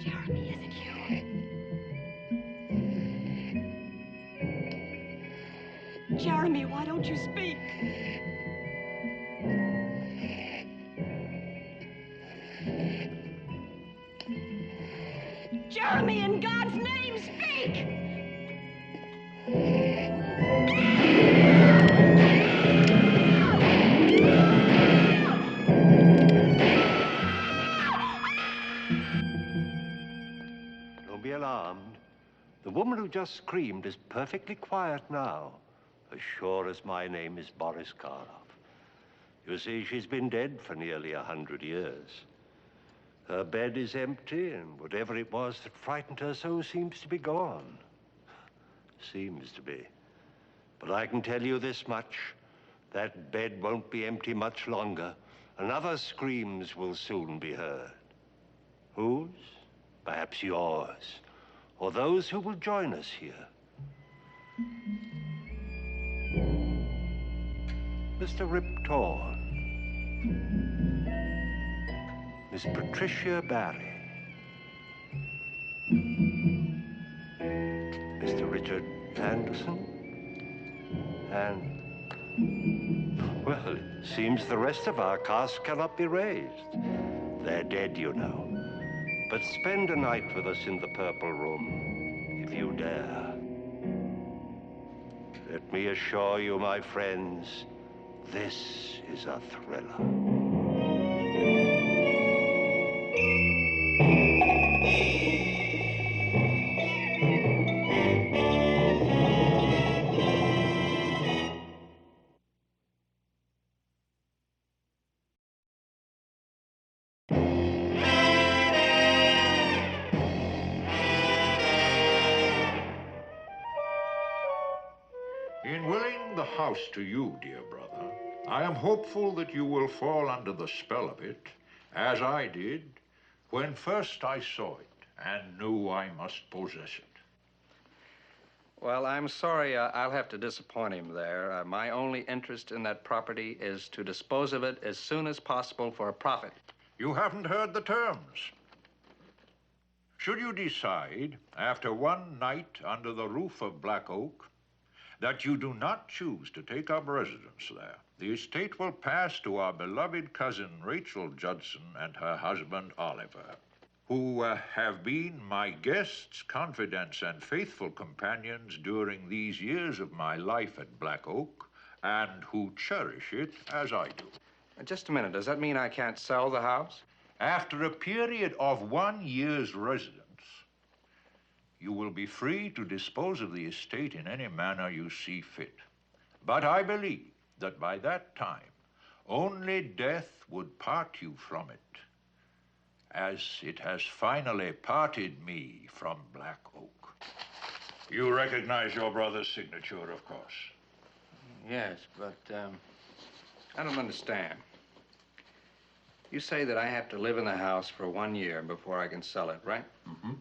Jeremy, is it you? Jeremy, why don't you speak? Jeremy, in God's name, speak! Don't be alarmed. The woman who just screamed is perfectly quiet now, as sure as my name is Boris Karloff. You see, she's been dead for nearly 100 years. Her bed is empty, and whatever it was that frightened her so seems to be gone. Seems to be. But I can tell you this much. That bed won't be empty much longer, and other screams will soon be heard. Whose? Perhaps yours, or those who will join us here. Mr. Rip Torn. Miss Patricia Barry. Mr. Richard Anderson. And, well, it seems the rest of our cast cannot be raised. They're dead, you know. But spend a night with us in the Purple Room, if you dare. Let me assure you, my friends, this is a thriller. In willing the house to you, dear brother, I am hopeful that you will fall under the spell of it, as I did when first I saw it and knew I must possess it. Well, I'm sorry I'll have to disappoint him there. My only interest in that property is to dispose of it as soon as possible for a profit. You haven't heard the terms. Should you decide, after one night under the roof of Black Oak, that you do not choose to take up residence there, the estate will pass to our beloved cousin Rachel Judson and her husband Oliver, who have been my guests, confidants, and faithful companions during these years of my life at Black Oak, and who cherish it as I do. Just a minute. Does that mean I can't sell the house? After a period of 1 year's residence, you will be free to dispose of the estate in any manner you see fit. But I believe that by that time, only death would part you from it, as it has finally parted me from Black Oak. You recognize your brother's signature, of course. Yes, but I don't understand. You say that I have to live in the house for 1 year before I can sell it, right? Mm-hmm.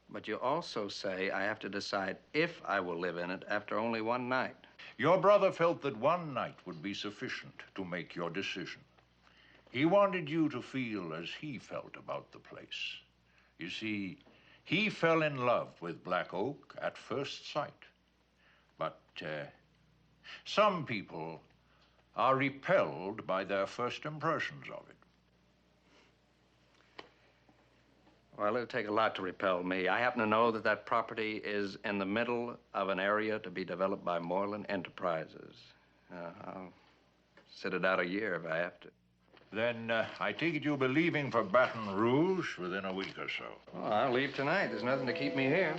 But you also say I have to decide if I will live in it after only one night. Your brother felt that one night would be sufficient to make your decision. He wanted you to feel as he felt about the place. You see, he fell in love with Black Oak at first sight. But some people are repelled by their first impressions of it. Well, it'll take a lot to repel me. I happen to know that that property is in the middle of an area to be developed by Moreland Enterprises. I'll sit it out a year if I have to. Then I take it you'll be leaving for Baton Rouge within a week or so. Well, I'll leave tonight. There's nothing to keep me here.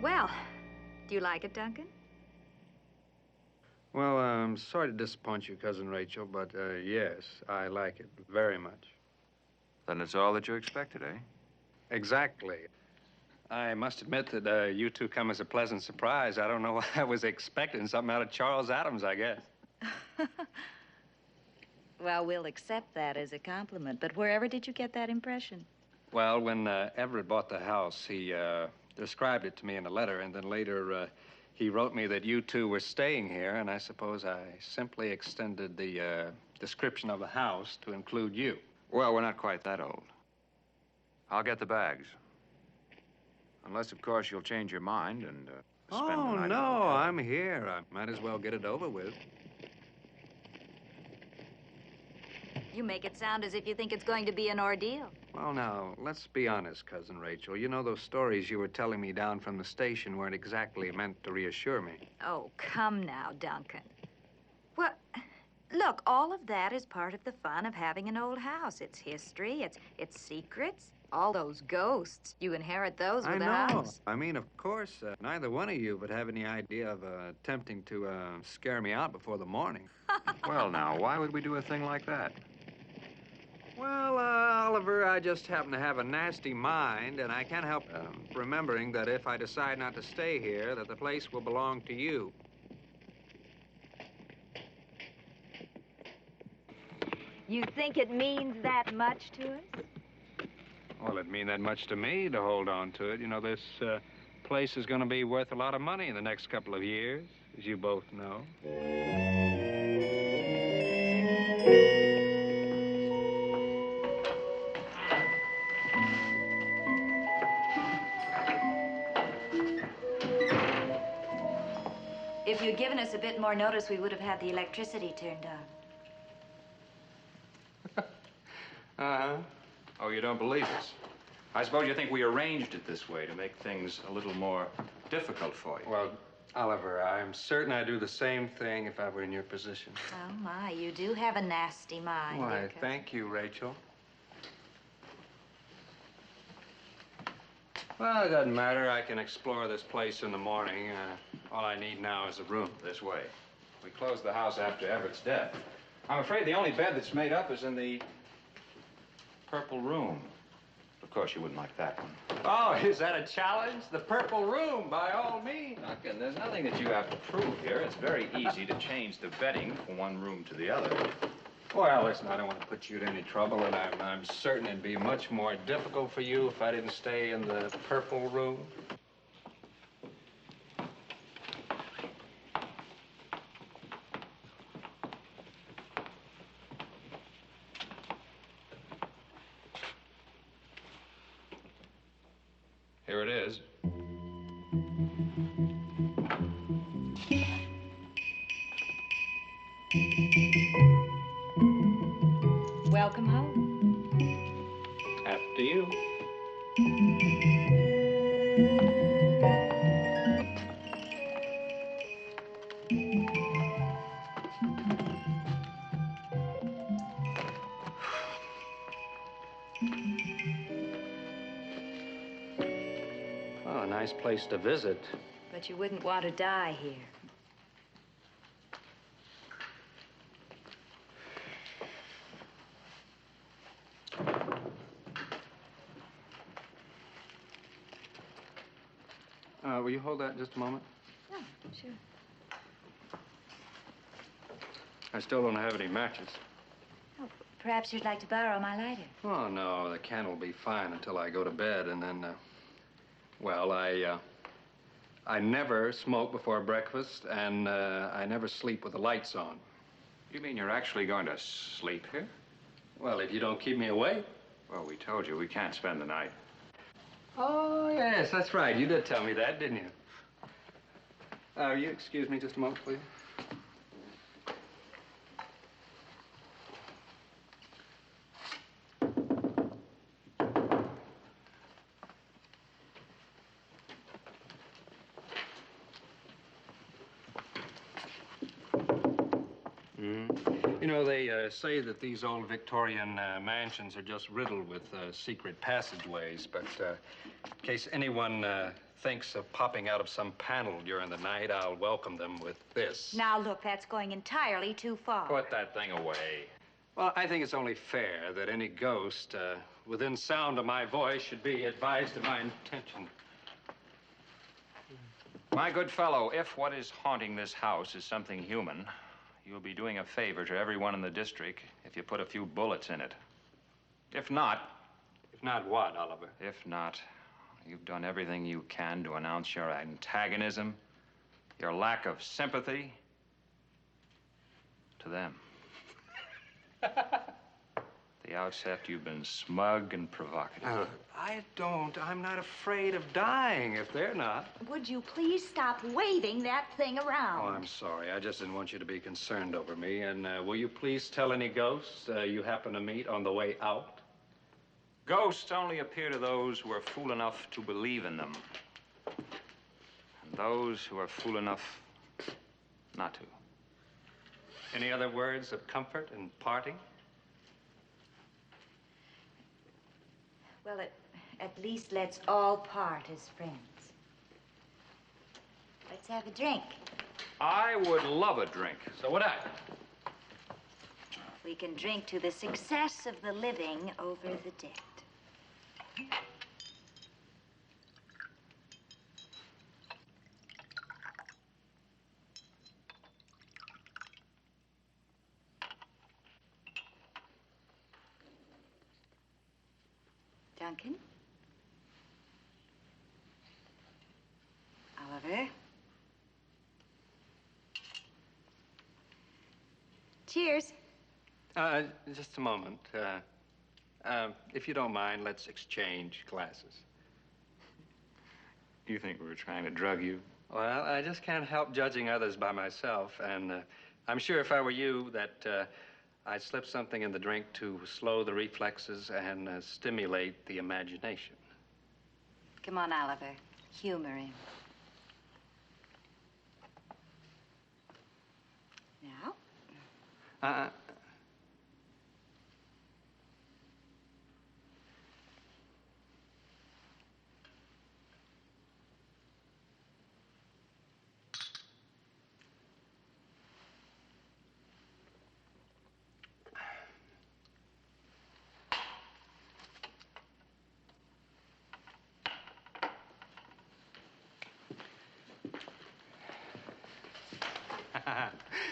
Well, do you like it, Duncan? Well, I'm sorry to disappoint you, Cousin Rachel, but yes, I like it very much. Then it's all that you expected, eh? Exactly. I must admit that you two come as a pleasant surprise. I don't know what I was expecting. Something out of Charles Addams, I guess. Well, we'll accept that as a compliment, but wherever did you get that impression? Well, when Everett bought the house, he described it to me in a letter, and then later he wrote me that you two were staying here, and I suppose I simply extended the description of the house to include you. Well, we're not quite that old. I'll get the bags. Unless, of course, you'll change your mind and spend the night. Oh, in no, the hotel. I'm here. I might as well get it over with. You make it sound as if you think it's going to be an ordeal. Well, now, let's be honest, Cousin Rachel. You know, those stories you were telling me down from the station weren't exactly meant to reassure me. Oh, come now, Duncan. Well, look, all of that is part of the fun of having an old house. It's history, it's secrets, all those ghosts. You inherit those with I the know. house. I mean, of course, neither one of you would have any idea of attempting to scare me out before the morning. Well, now, why would we do a thing like that? Well, Oliver, I just happen to have a nasty mind, and I can't help remembering that if I decide not to stay here, that the place will belong to you. You think it means that much to us? Well, it'd mean that much to me to hold on to it. You know, this place is going to be worth a lot of money in the next couple of years, as you both know. If you'd given us a bit more notice, we would have had the electricity turned on. Uh-huh. Oh, you don't believe us? I suppose you think we arranged it this way to make things a little more difficult for you. Well, Oliver, I'm certain I'd do the same thing if I were in your position. Oh, my, you do have a nasty mind. Why, dear cousin. thank you, Rachel. Well, it doesn't matter. I can explore this place in the morning. All I need now is a room. This way. We closed the house after Everett's death. I'm afraid the only bed that's made up is in the purple room. Of course, you wouldn't like that one. Oh, is that a challenge? The purple room, by all means. Duncan, there's nothing that you have to prove here. It's very easy to change the bedding from one room to the other. Well, listen, I don't want to put you to any trouble, and I'm certain it'd be much more difficult for you if I didn't stay in the purple room. Here it is. Welcome home. After you. Oh, a nice place to visit. But you wouldn't want to die here. Will you hold that just a moment? Oh, sure. I still don't have any matches. Oh, perhaps you'd like to borrow my lighter. Oh, no, the can will be fine until I go to bed, and then, well, I never smoke before breakfast, and I never sleep with the lights on. You mean you're actually going to sleep here? Well, if you don't keep me awake. Well, we told you we can't spend the night. Oh, yes, that's right. You did tell me that, didn't you? Will you excuse me just a moment, please? You know, they say that these old Victorian mansions are just riddled with secret passageways, but in case anyone thinks of popping out of some panel during the night, I'll welcome them with this. Now, look, that's going entirely too far. Put that thing away. Well, I think it's only fair that any ghost within sound of my voice should be advised of my intention. My good fellow, if what is haunting this house is something human, you'll be doing a favor to everyone in the district if you put a few bullets in it. If not... If not what, Oliver? If not, you've done everything you can to announce your antagonism, your lack of sympathy to them. At the outset, you've been smug and provocative. I'm not afraid of dying if they're not. Would you please stop waving that thing around? Oh, I'm sorry. I just didn't want you to be concerned over me. And will you please tell any ghosts you happen to meet on the way out? Ghosts only appear to those who are fool enough to believe in them. And those who are fool enough not to. Any other words of comfort in parting? Well, at least let's all part as friends. Let's have a drink. I would love a drink. So would I. We can drink to the success of the living over the dead. Duncan? Oliver? Cheers. Just a moment. If you don't mind, let's exchange glasses. You think we were trying to drug you? Well, I just can't help judging others by myself, and I'm sure if I were you that I'd slip something in the drink to slow the reflexes and stimulate the imagination. Come on, Oliver. Humor him. Now?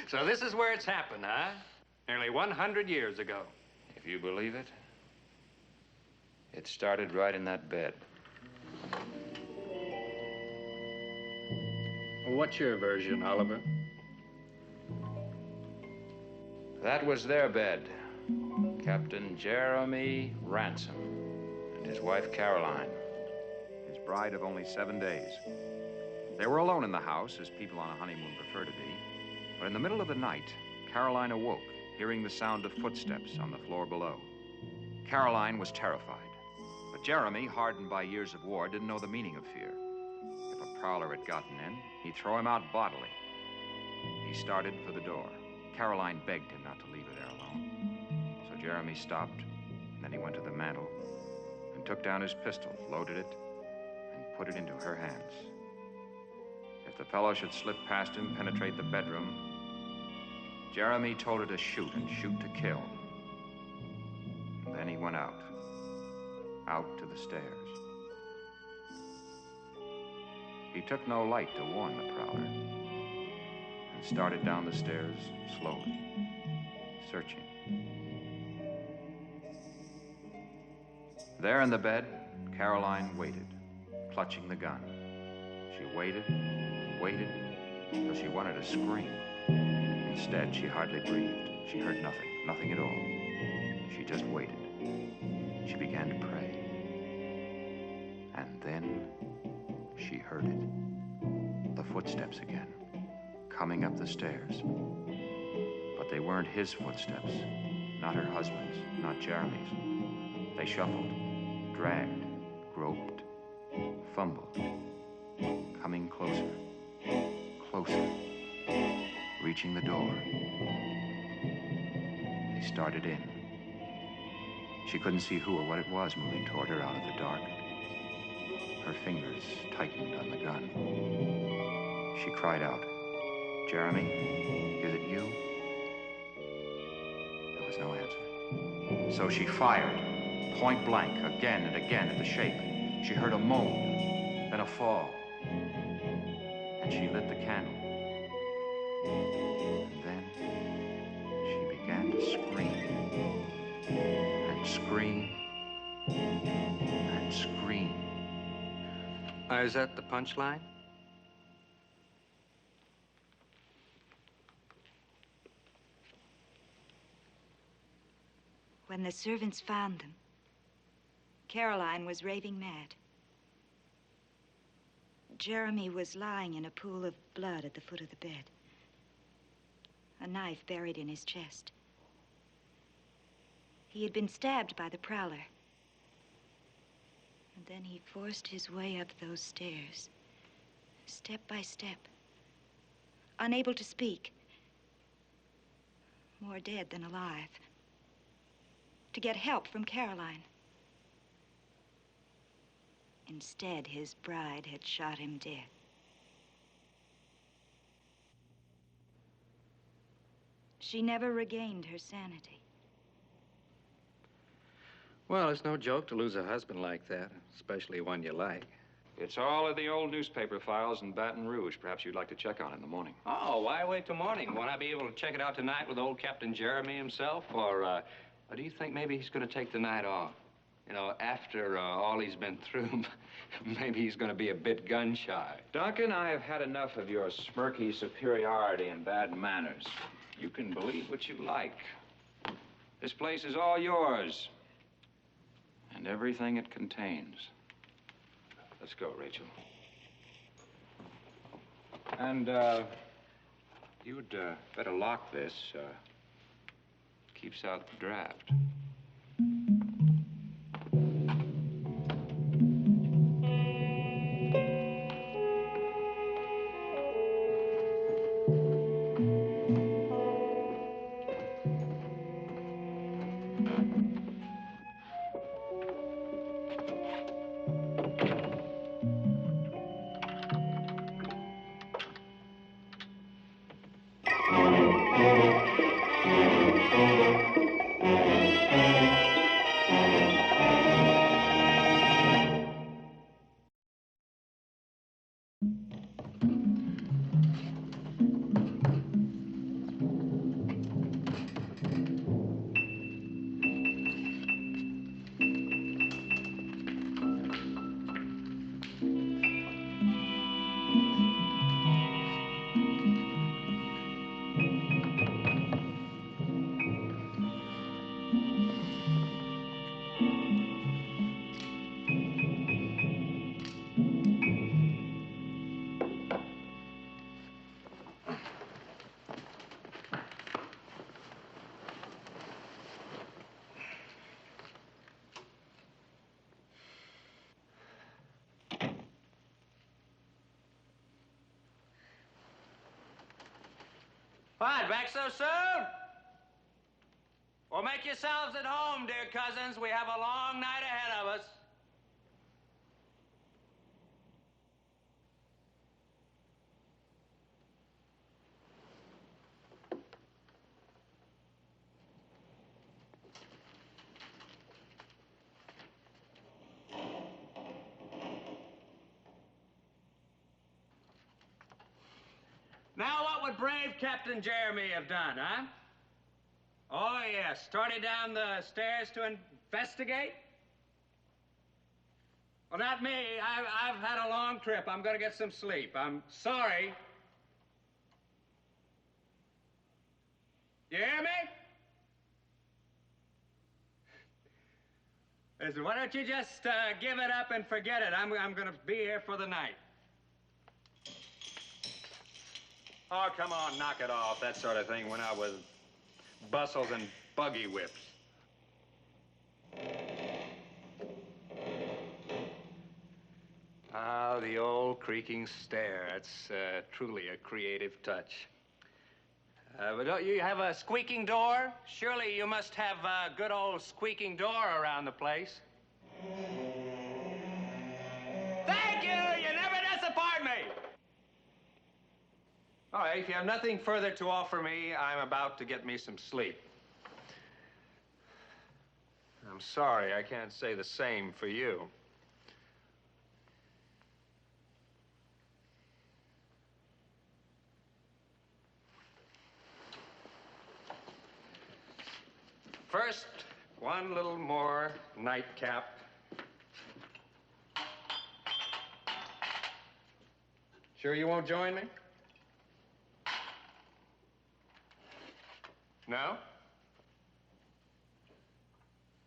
So this is where it's happened, huh? Nearly 100 years ago. If you believe it, it started right in that bed. What's your version, Oliver? That was their bed. Captain Jeremy Ransom and his wife Caroline. His bride of only 7 days. They were alone in the house, as people on a honeymoon prefer to be. But in the middle of the night, Caroline awoke, hearing the sound of footsteps on the floor below. Caroline was terrified. But Jeremy, hardened by years of war, didn't know the meaning of fear. If a prowler had gotten in, he'd throw him out bodily. He started for the door. Caroline begged him not to leave her there alone. So Jeremy stopped, and then he went to the mantel and took down his pistol, loaded it, and put it into her hands. If the fellow should slip past him, penetrate the bedroom, Jeremy told her to shoot and shoot to kill. And then he went out to the stairs. He took no light to warn the prowler and started down the stairs slowly, searching. There in the bed, Caroline waited, clutching the gun. She waited, waited, till she wanted to scream. Instead, she hardly breathed. She heard nothing, nothing at all. She just waited. She began to pray. And then she heard it. The footsteps again, coming up the stairs. But they weren't his footsteps, not her husband's, not Jeremy's. They shuffled, dragged, groped, fumbled, coming closer, closer, reaching the door. They started in. She couldn't see who or what it was moving toward her out of the dark. Her fingers tightened on the gun. She cried out, "Jeremy, is it you?" There was no answer. So she fired, point blank, again and again at the shape. She heard a moan, then a fall. And she lit the candle. And then she began to scream. And scream. And scream. Is that the punchline? When the servants found them, Caroline was raving mad. Jeremy was lying in a pool of blood at the foot of the bed. A knife buried in his chest. He had been stabbed by the prowler. And then he forced his way up those stairs, step by step, unable to speak, more dead than alive, to get help from Caroline. Instead, his bride had shot him dead. She never regained her sanity. Well, it's no joke to lose a husband like that, especially one you like. It's all in the old newspaper files in Baton Rouge. Perhaps you'd like to check on it in the morning. Oh, why wait till morning? Won't I be able to check it out tonight with old Captain Jeremy himself? Or do you think maybe he's going to take the night off? You know, after all he's been through, maybe he's going to be a bit gun-shy. Duncan, I have had enough of your smirky superiority and bad manners. You can believe what you like. This place is all yours. And everything it contains. Let's go, Rachel. And, you'd better lock this. Keeps out the draft. What, back so soon? Well, make yourselves at home, dear cousins. We have a long night ahead of us. Now, what would brave Captain Jeremy have done, huh? Oh, yes, started down the stairs to investigate? Well, not me. I've had a long trip. I'm going to get some sleep. I'm sorry. You hear me? Listen, why don't you just give it up and forget it? I'm going to be here for the night. Oh, come on, knock it off. That sort of thing went out with bustles and buggy whips. Ah, the old creaking stair. That's truly a creative touch. But don't you have a squeaking door? Surely you must have a good old squeaking door around the place. There Pardon me. All right, if you have nothing further to offer me, I'm about to get me some sleep. I'm sorry, I can't say the same for you. First, one little more nightcap. Sure you won't join me? No?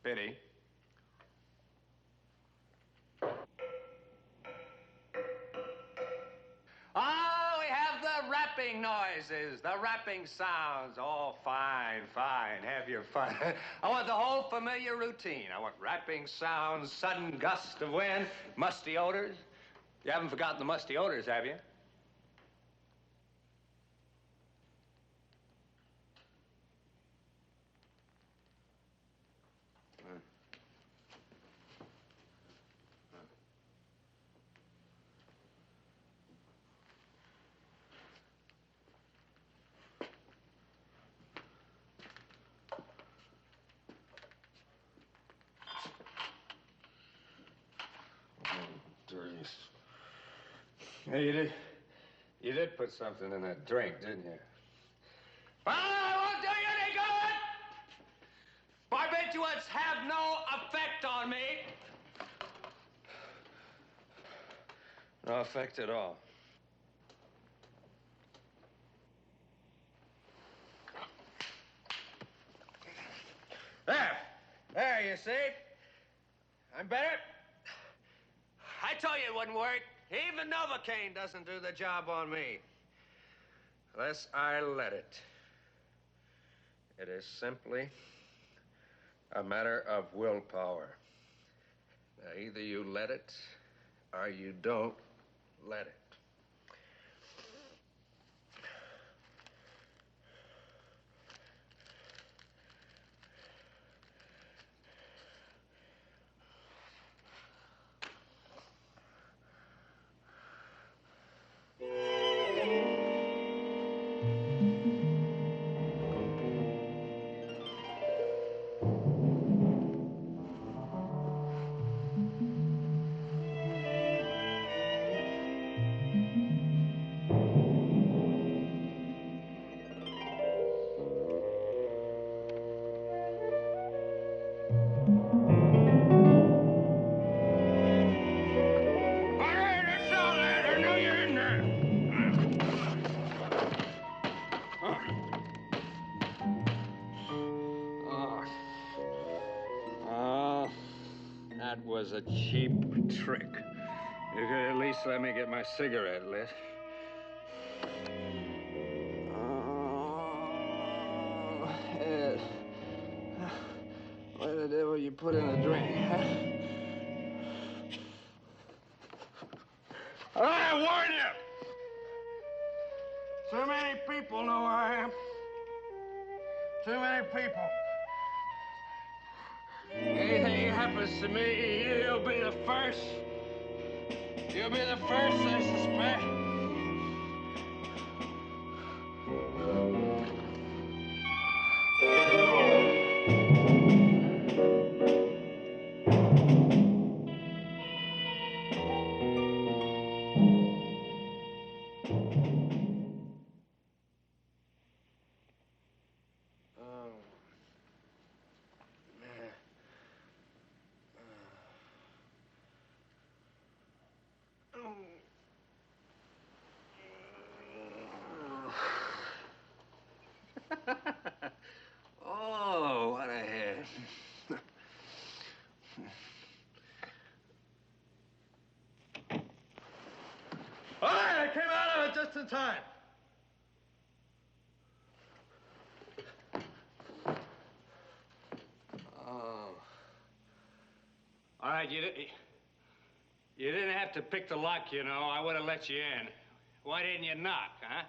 Pity. Oh, we have the rapping noises, the rapping sounds. Oh, fine, fine. Have your fun. I want the whole familiar routine. I want rapping sounds, sudden gust of wind, musty odors. You haven't forgotten the musty odors, have you? Hey, you did put something in that drink, didn't you? Well, I won't do you any good! Barbiturates have no effect on me. No effect at all. There, you see? I'm better. I told you it wouldn't work. Even Novocaine doesn't do the job on me. Unless I let it. It is simply a matter of willpower. Now, either you let it or you don't let it. That was a cheap trick. You could at least let me get my cigarette lit. Oh, Ed. What the devil you put in the drink, huh? I warn you! Too many people know where I am. Too many people. Anything happens to me, you'll be the first. You'll be the first I suspect. Oh, what a head. All right, I came out of it just in time. Oh. All right, you didn't have to pick the lock, you know. I would have let you in. Why didn't you knock, huh?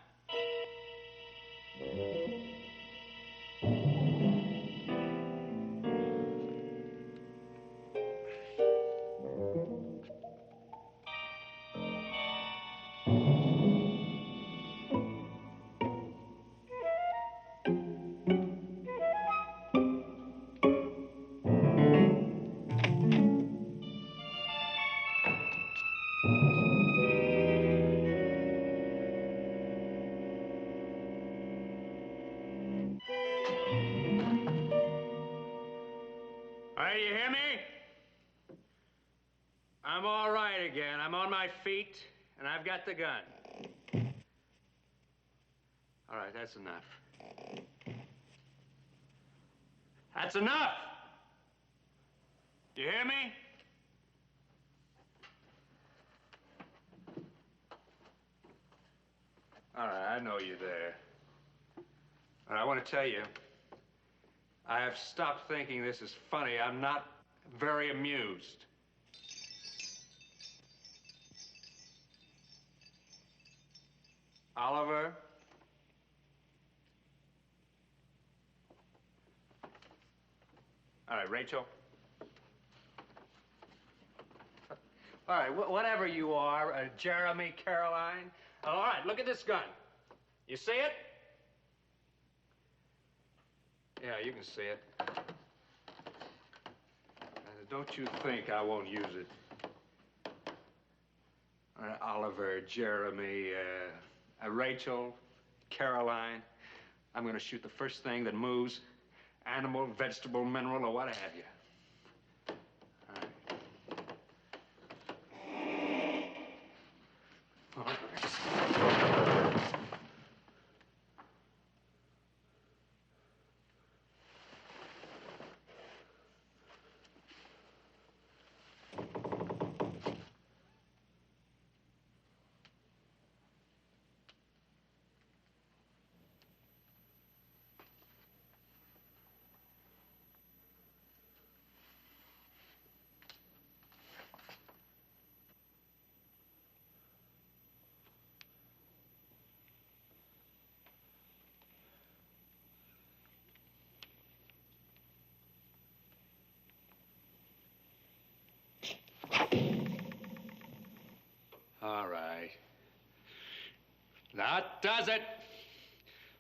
you hear me? I'm all right again. I'm on my feet, and I've got the gun. All right, that's enough. That's enough! You hear me? All right, I know you're there. And I want to tell you, I have stopped thinking this is funny. I'm not very amused. Oliver? All right, Rachel. All right, whatever you are, Jeremy, Caroline. All right, look at this gun. You see it? Yeah, you can see it. Don't you think I won't use it? All right, Oliver, Jeremy, Rachel, Caroline. I'm going to shoot the first thing that moves, animal, vegetable, mineral, or what have you. All right. All right. All right. That does it.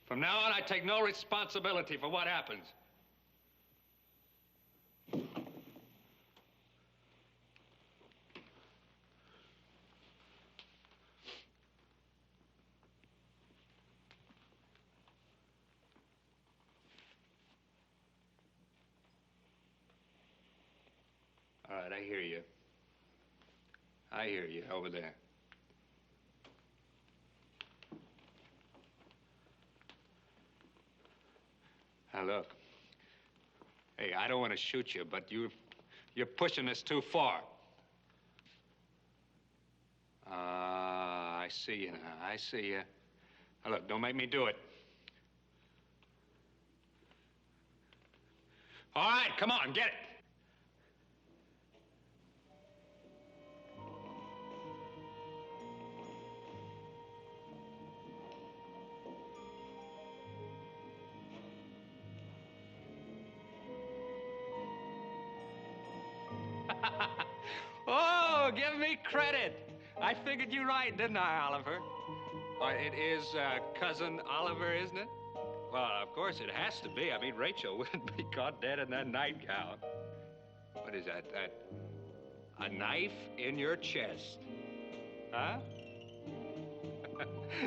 From now on, I take no responsibility for what happens. All right, I hear you. I hear you over there. Now, look. Hey, I don't want to shoot you, but you're pushing this too far. I see you now. I see you. Now, look, don't make me do it. All right, come on, get it. Oh, give me credit. I figured you right, didn't I, Oliver? It is Cousin Oliver, isn't it? Well, of course it has to be. I mean, Rachel wouldn't be caught dead in that nightgown. What is that? A knife in your chest? Huh?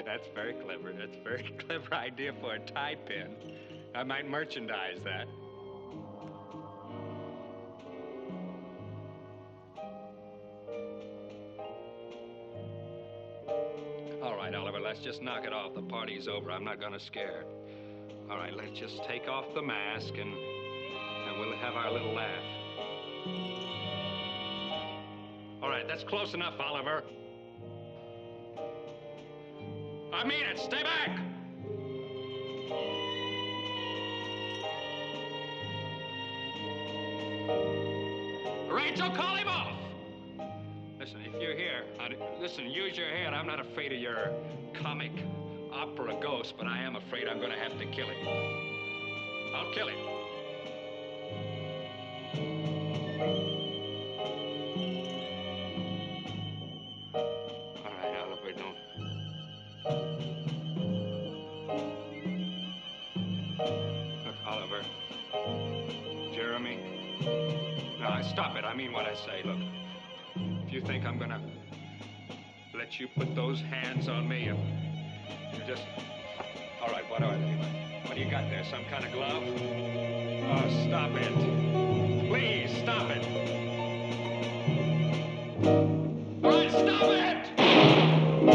That's very clever. That's a very clever idea for a tie pin. I might merchandise that. All right, Oliver, let's just knock it off. The party's over. I'm not gonna scare. All right, let's just take off the mask and we'll have our little laugh. All right, that's close enough, Oliver. I mean it. Stay back! Rachel, call him off! Listen, if you're here, listen, use your head. I'm not afraid of your comic opera ghost, but I am afraid I'm going to have to kill him. I'll kill him. All right, Oliver, don't. Look, Oliver. Jeremy. No, stop it. I mean what I say. Look. If you think I'm gonna let you put those hands on me, you just... All right, what are they? What do you got there, some kind of glove? Oh, stop it. Please, stop it. All right, stop it!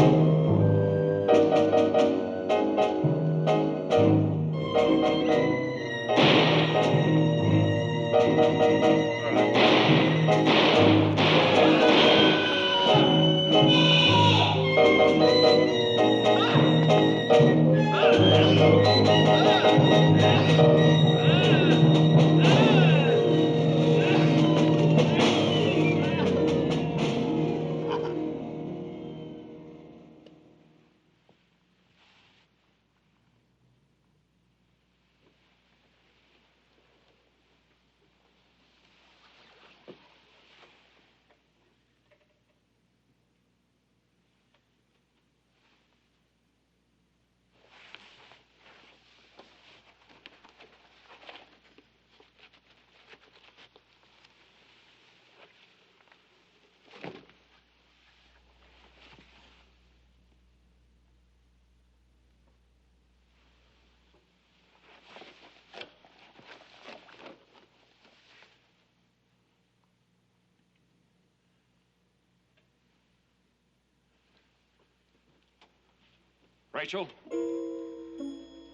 Rachel?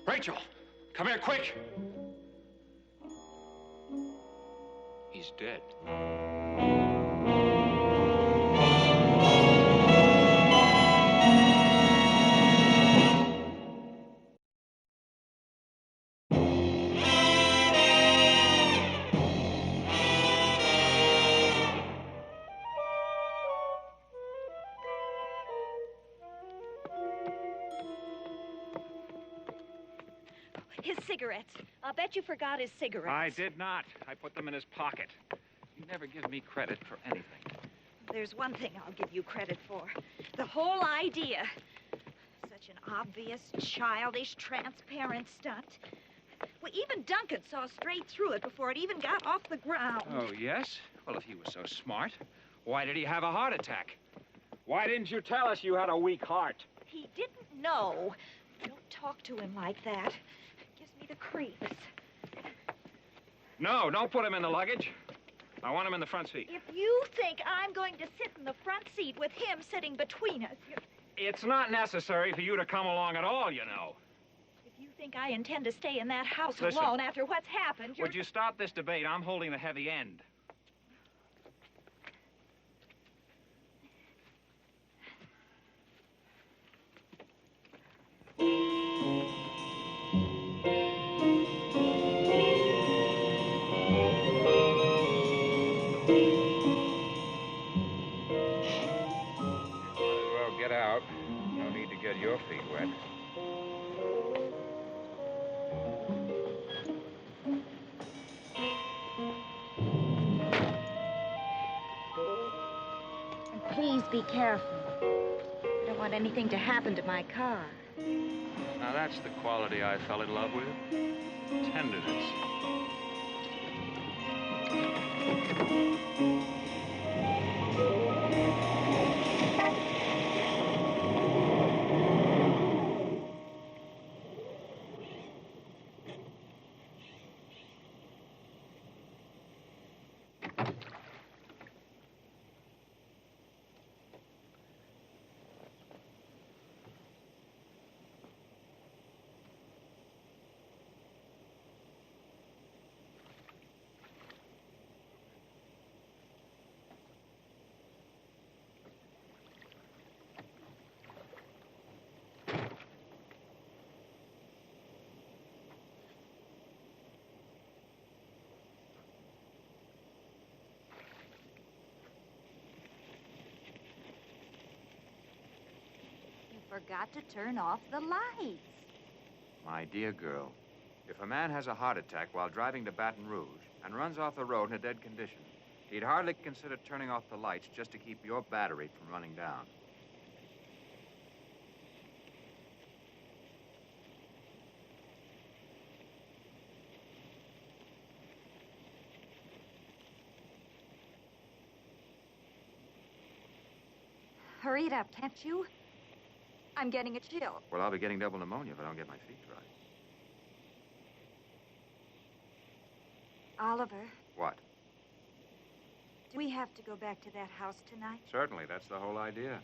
Rachel! Come here, quick! He's dead. His cigarettes. I'll bet you forgot his cigarettes. I did not. I put them in his pocket. You never give me credit for anything. There's one thing I'll give you credit for. The whole idea. Such an obvious, childish, transparent stunt. Well, even Duncan saw straight through it before it even got off the ground. Oh, yes? Well, if he was so smart, why did he have a heart attack? Why didn't you tell us you had a weak heart? He didn't know. Don't talk to him like that. Gives me the creeps. No, don't put him in the luggage. I want him in the front seat. If you think I'm going to sit in the front seat with him sitting between us, It's not necessary for you to come along at all, you know. if you think I intend to stay in that house Listen. alone after what's happened, Would you stop this debate? I'm holding the heavy end. Get out. No need to get your feet wet. And please be careful. I don't want anything to happen to my car. Now, that's the quality I fell in love with. Tenderness. Forgot to turn off the lights. My dear girl, if a man has a heart attack while driving to Baton Rouge and runs off the road in a dead condition, he'd hardly consider turning off the lights just to keep your battery from running down. Hurry it up, can't you? I'm getting a chill. Well, I'll be getting double pneumonia if I don't get my feet dry. Oliver, What? we have to go back to that house tonight? Certainly, that's the whole idea.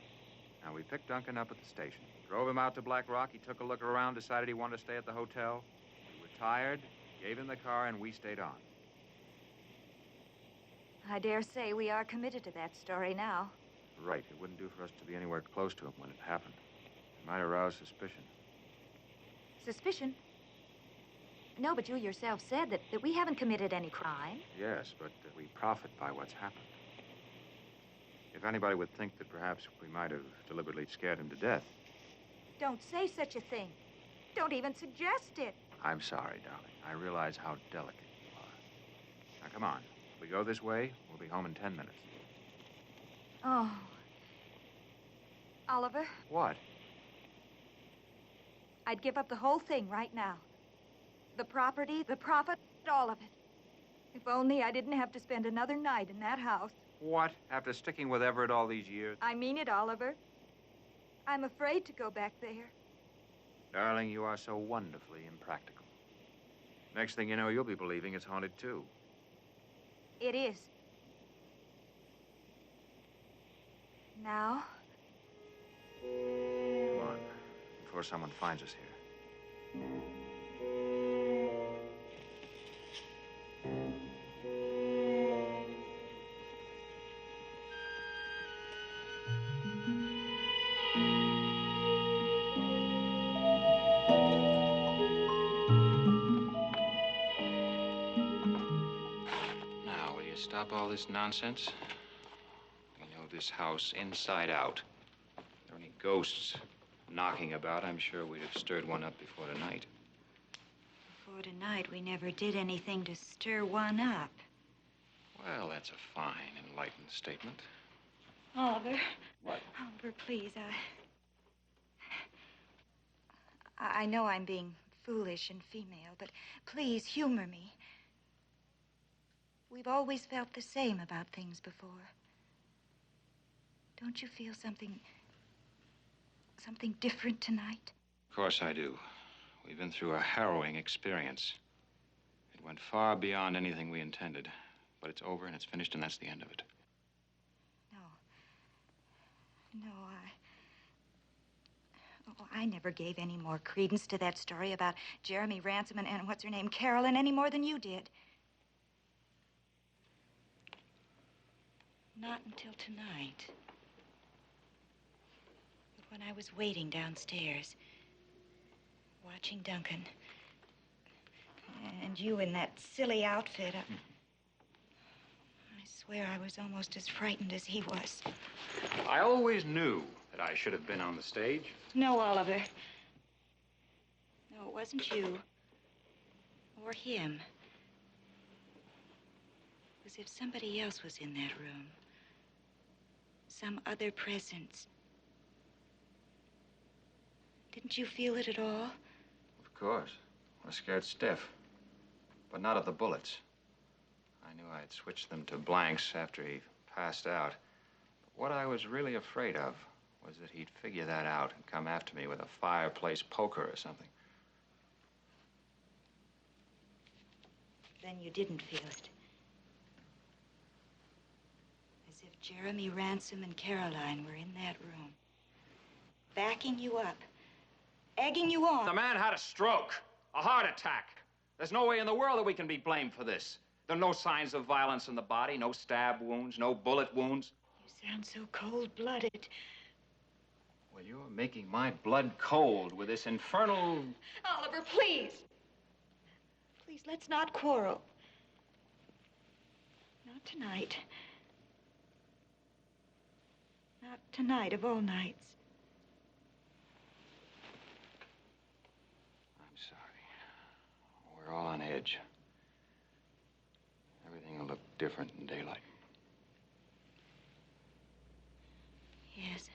Now, we picked Duncan up at the station, drove him out to Black Rock. He took a look around, decided he wanted to stay at the hotel. We were tired, gave him the car, and we stayed on. I dare say we are committed to that story now. Right. It wouldn't do for us to be anywhere close to him when it happened. It might arouse suspicion. Suspicion? No, but you yourself said that we haven't committed any crime. Yes, but we profit by what's happened. If anybody would think that perhaps we might have deliberately scared him to death. Don't say such a thing. Don't even suggest it. I'm sorry, darling. I realize how delicate you are. Now, come on. If we go this way, we'll be home in 10 minutes. Oh. Oliver, What? I'd give up the whole thing right now. The property, the profit, all of it. If only I didn't have to spend another night in that house. What? After sticking with Everett all these years? I mean it, Oliver. I'm afraid to go back there. Darling, you are so wonderfully impractical. Next thing you know, you'll be believing it's haunted, too. It is. Now? Come on, before someone finds us here. Now, will you stop all this nonsense? We know this house inside out. If there are any ghosts knocking about, I'm sure we'd have stirred one up before tonight. Before tonight, we never did anything to stir one up. Well, that's a fine, enlightened statement. Oliver. What? Oliver, please, I know I'm being foolish and female, but please humor me. We've always felt the same about things before. Don't you feel something different tonight? Of course I do. We've been through a harrowing experience. It went far beyond anything we intended. But it's over and it's finished and that's the end of it. No, I never gave any more credence to that story about Jeremy Ransom and what's her name, Carolyn, any more than you did. Not until tonight. But when I was waiting downstairs, watching Duncan, and you in that silly outfit, I swear I was almost as frightened as he was. I always knew that I should have been on the stage. No, Oliver. No, it wasn't you. Or him. It was if somebody else was in that room. Some other presence. Didn't you feel it at all? Of course. I was scared stiff. But not of the bullets. I knew I'd switched them to blanks after he passed out. But what I was really afraid of was that he'd figure that out and come after me with a fireplace poker or something. Then you didn't feel it. As if Jeremy Ransom and Caroline were in that room. Backing you up. Egging you on. The man had a stroke. A heart attack. There's no way in the world that we can be blamed for this. There are no signs of violence in the body, no stab wounds, no bullet wounds. You sound so cold-blooded. Well, you're making my blood cold with this infernal... Oliver, please. Please, let's not quarrel. Not tonight. Not tonight of all nights. I'm sorry. We're all on edge. Everything will look different in daylight. Yes.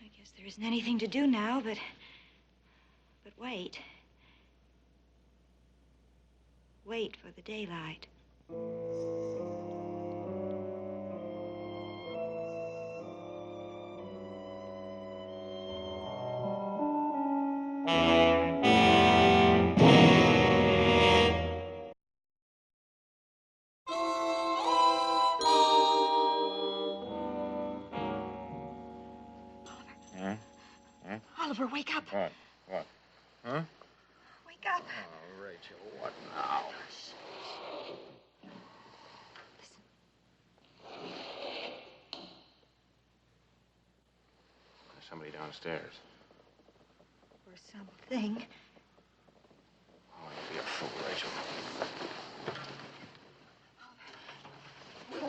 I guess there isn't anything to do now, but wait. Wait for the daylight. Oliver, wake up. What? What? Huh? Wake up. Oh, Rachel, what now? There's somebody downstairs. Or something. Oh, you'd be a fool, Rachel.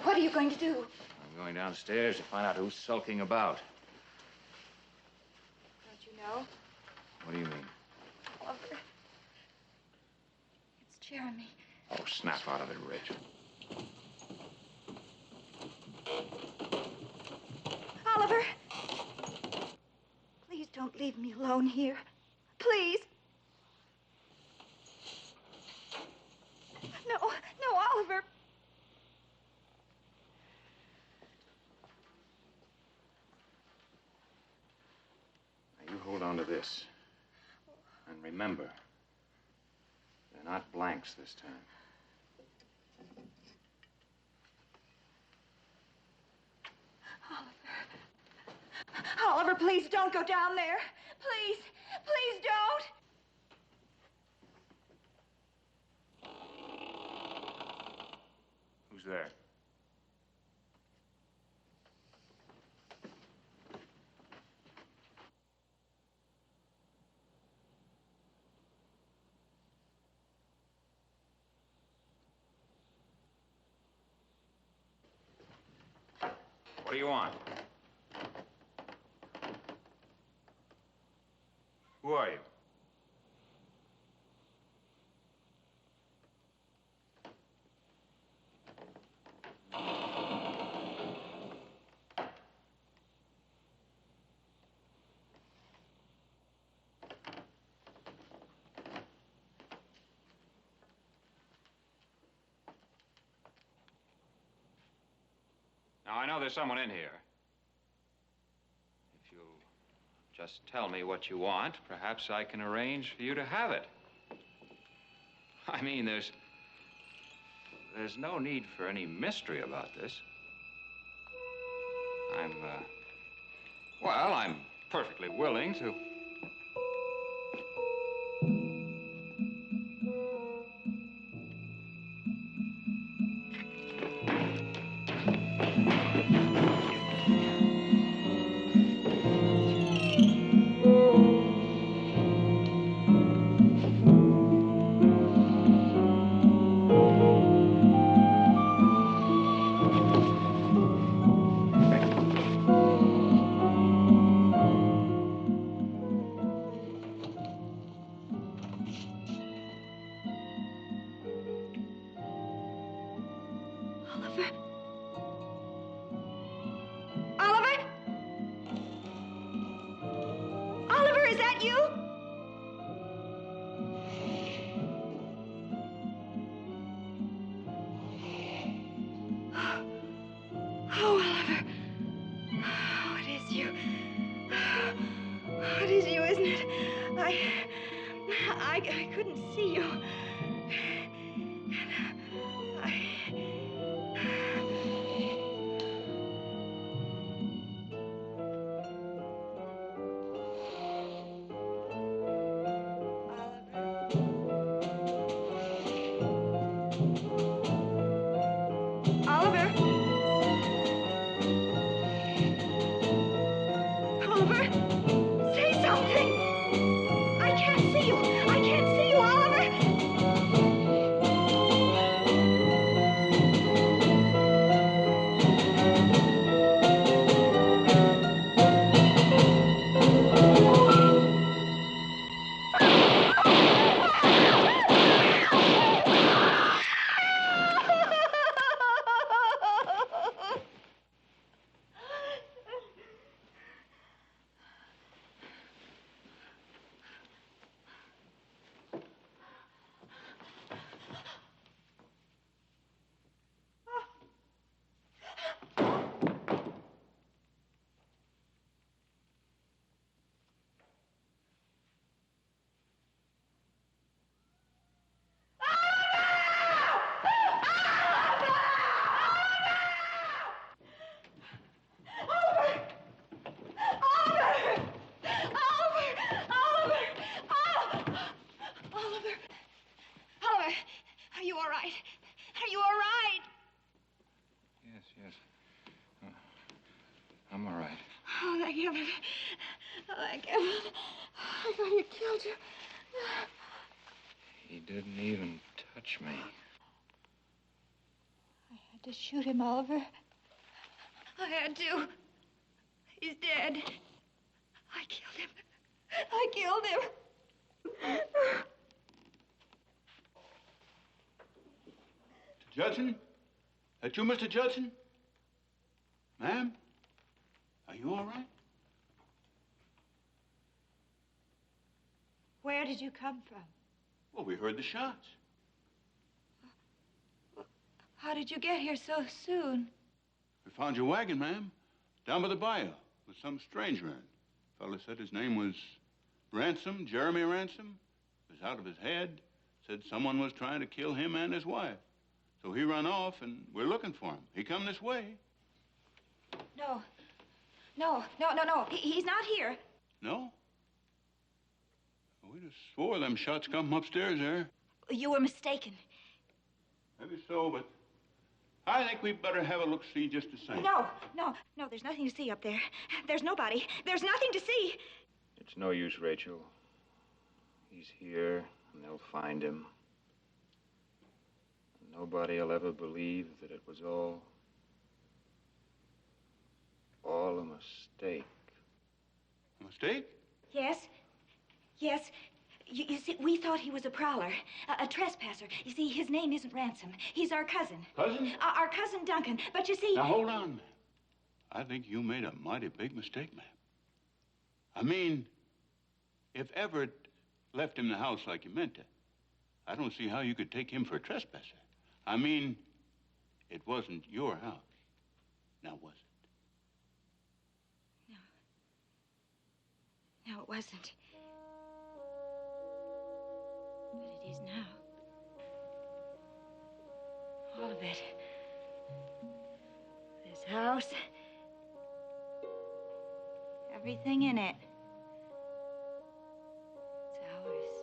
What are you going to do? I'm going downstairs to find out who's sulking about. Don't you know? What do you mean? Oliver. It's Jeremy. Oh, snap out of it, Rachel. Oliver. Please don't leave me alone here. Please. No, Oliver. Now, you hold on to this. And remember, they're not blanks this time. Oliver, please don't go down there. Please, please don't. Who's there? What do you want? Who are you? Now, I know there's someone in here. If you'll just tell me what you want, perhaps I can arrange for you to have it. I mean, there's no need for any mystery about this. I'm perfectly willing to... Oliver, is that you? Oh, Oliver. Oh, it is you. Oh, it is you, isn't it? I couldn't see you. Oliver, say something. I can't see you. I can't see you, Oliver. Are you all right? Are you all right? Yes. I'm all right. Oh, thank heaven. Oh, thank heaven. I thought he killed you. He didn't even touch me. I had to shoot him, Oliver. I had to. He's dead. I killed him. I killed him. Judson? That you, Mr. Judson? Ma'am? Are you all right? Where did you come from? Well, we heard the shots. How did you get here so soon? We found your wagon, ma'am, down by the bayou with some stranger in it. Fella said his name was Ransom, Jeremy Ransom. Was out of his head. Said someone was trying to kill him and his wife. So he run off, and we're looking for him. He come this way. No. He's not here. No? We just swore them shots come from upstairs there. You were mistaken. Maybe so, but I think we'd better have a look-see just the same. No, there's nothing to see up there. There's nobody. There's nothing to see. It's no use, Rachel. He's here, and they'll find him. And nobody'll ever believe that it was all a mistake. A mistake? Yes. You see, we thought he was a prowler, a trespasser. You see, his name isn't Ransom. He's our cousin. Cousin? Our cousin Duncan. But you see... Now, hold on, ma'am. I think you made a mighty big mistake, ma'am. I mean, if Everett left him the house like you meant to, I don't see how you could take him for a trespasser. I mean, it wasn't your house. Now, was it? No, it wasn't. But it is now. All of it. This house. Everything in it. It's ours.